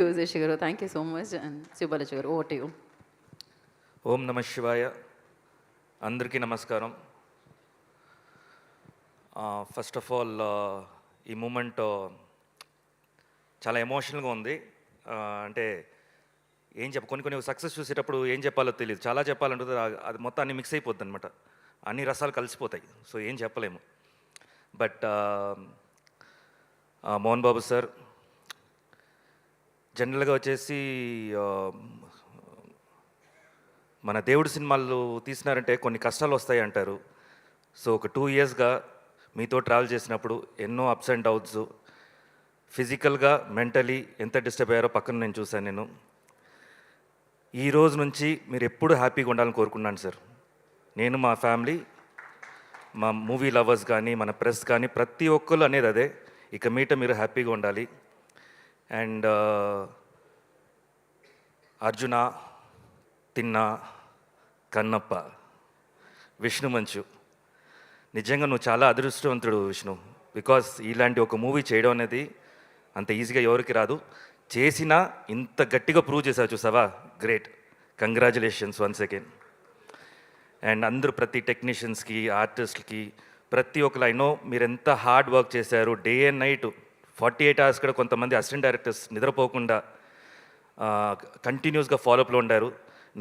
Yogesh garu. Thank you so much. And Subalaji garu, over to you. ఓం నమ శివాయ. అందరికీ నమస్కారం. ఫస్ట్ ఆఫ్ ఆల్ ఈ మూమెంట్ చాలా ఎమోషనల్గా ఉంది. అంటే కొన్ని సక్సెస్ చూసేటప్పుడు ఏం చెప్పాలో తెలియదు. చాలా చెప్పాలంటుంది, అది మొత్తం అన్ని మిక్స్ అయిపోద్ది అనమాట. అన్ని రసాలు కలిసిపోతాయి. సో ఏం చెప్పలేము. బట్ మోహన్ బాబు సార్ జనరల్గా వచ్చేసి మన దేవుడి సినిమాలు తీసినారంటే కొన్ని కష్టాలు వస్తాయి అంటారు. సో ఒక 2 ఇయర్స్గా మీతో ట్రావెల్ చేసినప్పుడు ఎన్నో అప్స్ అండ్ డౌన్స్, ఫిజికల్గా మెంటలీ ఎంత డిస్టర్బ్ అయ్యారో పక్కన నేను చూశాను. ఈ రోజు నుంచి మీరు ఎప్పుడు హ్యాపీగా ఉండాలని కోరుకున్నాను సార్. నేను, మా ఫ్యామిలీ, మా మూవీ లవర్స్ కానీ, మన ప్రెస్ కానీ, ప్రతి ఒక్కరు అనేది అదే. ఇక మీట మీరు హ్యాపీగా ఉండాలి. అండ్ అర్జున, తిన్నా, కన్నప్ప, విష్ణు మంచు, నిజంగా నువ్వు చాలా అదృష్టవంతుడు విష్ణు. బికాస్ ఇలాంటి ఒక మూవీ చేయడం అనేది అంత ఈజీగా ఎవరికి రాదు. చేసినా ఇంత గట్టిగా ప్రూవ్ చేసావు చూసావా, great. Congratulations once again. And అందరూ ప్రతి టెక్నీషియన్స్కి, ఆర్టిస్ట్కి, ప్రతి ఒక్కరు ఐ నో మీరు ఎంత హార్డ్ వర్క్ చేశారు. డే అండ్ నైట్ 48 అవర్స్ కూడా కొంతమంది అసిస్టెంట్ డైరెక్టర్స్ నిద్రపోకుండా కంటిన్యూస్గా ఫాలోఅప్లో ఉండారు.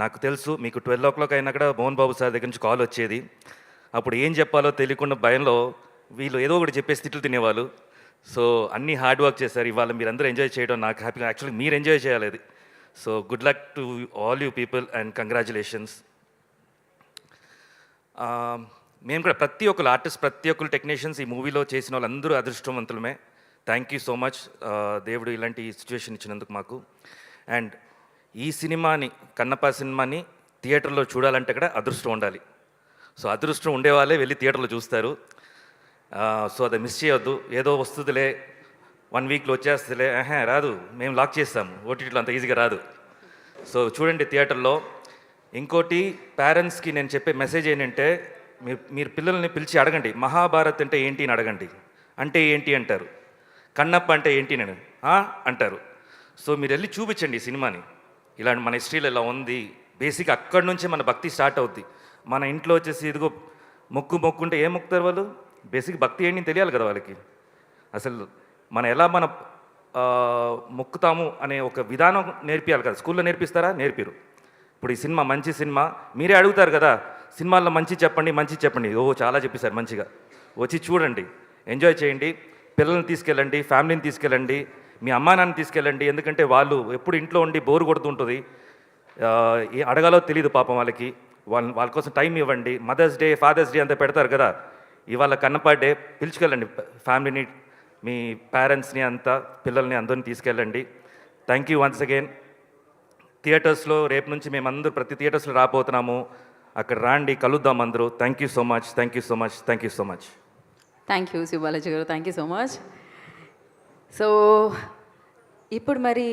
నాకు తెలుసు మీకు 12 o'clock అయినా కూడా మోహన్ బాబు సార్ దగ్గర నుంచి కాల్ వచ్చేది. అప్పుడు ఏం చెప్పాలో తెలియకుండా భయంలో వీళ్ళు ఏదో ఒకటి చెప్పేసి తిట్లు తినేవాళ్ళు. సో అన్నీ హార్డ్ వర్క్ చేశారు. ఇవాళ మీరందరూ ఎంజాయ్ చేయడం నాకు హ్యాపీగా. యాక్చువల్లీ మీరు ఎంజాయ్ చేయాలి అది. So good luck to all you people and congratulations. మేము కూడా ప్రతి ఒక్కరు ఆర్టిస్ట్, ప్రతి ఒక్కరు టెక్నీషియన్స్ ఈ మూవీలో చేసిన వాళ్ళందరూ అదృష్టవంతులమే. Thank you so much. దేవుడు ఇలాంటి సిచ్యువేషన్ ఇచ్చినందుకు మాకు. అండ్ ఈ సినిమాని, కన్నప్ప సినిమాని థియేటర్లో చూడాలంటే కూడా అదృష్టం ఉండాలి. సో అదృష్టం ఉండేవాళ్ళే వెళ్ళి థియేటర్లో చూస్తారు. సో అది మిస్ చేయొద్దు. ఏదో వస్తుందిలే, 1 weekలో వచ్చేస్తుందిలే, రాదు, మేము లాక్ చేస్తాము, ఓటీటీలో అంత ఈజీగా రాదు. సో చూడండి థియేటర్లో. ఇంకోటి పేరెంట్స్కి నేను చెప్పే మెసేజ్ ఏంటంటే, మీరు పిల్లల్ని పిలిచి అడగండి, మహాభారత్ అంటే ఏంటి అని అడగండి. అంటే ఏంటి అంటారు, కన్నప్ప అంటే ఏంటి నేను అంటారు. సో మీరు వెళ్ళి చూపించండి ఈ సినిమాని. ఇలాంటి మన హిస్టరీలో ఇలా ఉంది. బేసిక్ అక్కడి నుంచే మన భక్తి స్టార్ట్ అవుద్ది. మన ఇంట్లో వచ్చేసి ఇదిగో మొక్కుంటే ఏం మొక్కుతారు వాళ్ళు? బేసిక్ భక్తి ఏంటి తెలియాలి కదా వాళ్ళకి. అసలు ఎలా మొక్కుతాము అనే ఒక విధానం నేర్పియాలి కదా. స్కూల్లో నేర్పిస్తారా? నేర్పిరు. ఇప్పుడు ఈ సినిమా మంచి సినిమా, మీరే అడుగుతారు కదా, సినిమాల్లో మంచి చెప్పండి. చాలా చెప్పేశారు మంచిగా. వచ్చి చూడండి, ఎంజాయ్ చేయండి. పిల్లల్ని తీసుకెళ్ళండి, ఫ్యామిలీని తీసుకెళ్ళండి, మీ అమ్మా నాన్న తీసుకెళ్ళండి. ఎందుకంటే వాళ్ళు ఎప్పుడు ఇంట్లో ఉండి బోరు కొడుతుంటుంది. అడగాలో తెలియదు పాపం వాళ్ళకి. వాళ్ళ కోసం టైం ఇవ్వండి. మదర్స్ డే, ఫాదర్స్ డే అంతా పెడతారు కదా, ఇవాళ కన్నప్ప డే, పిలుచుకెళ్ళండి ఫ్యామిలీని, మీ పేరెంట్స్ని అంతా, పిల్లల్ని అందరిని తీసుకెళ్ళండి. Thank you once again. థియేటర్స్లో రేపు నుంచి మేమందరూ ప్రతి థియేటర్స్లో రాబోతున్నాము. అక్కడ రాండి, కలుద్దాం అందరూ. Thank you so much. Thank you so much. Thank you Subalaji garu. Thank you so much. So ఇప్పుడు మరి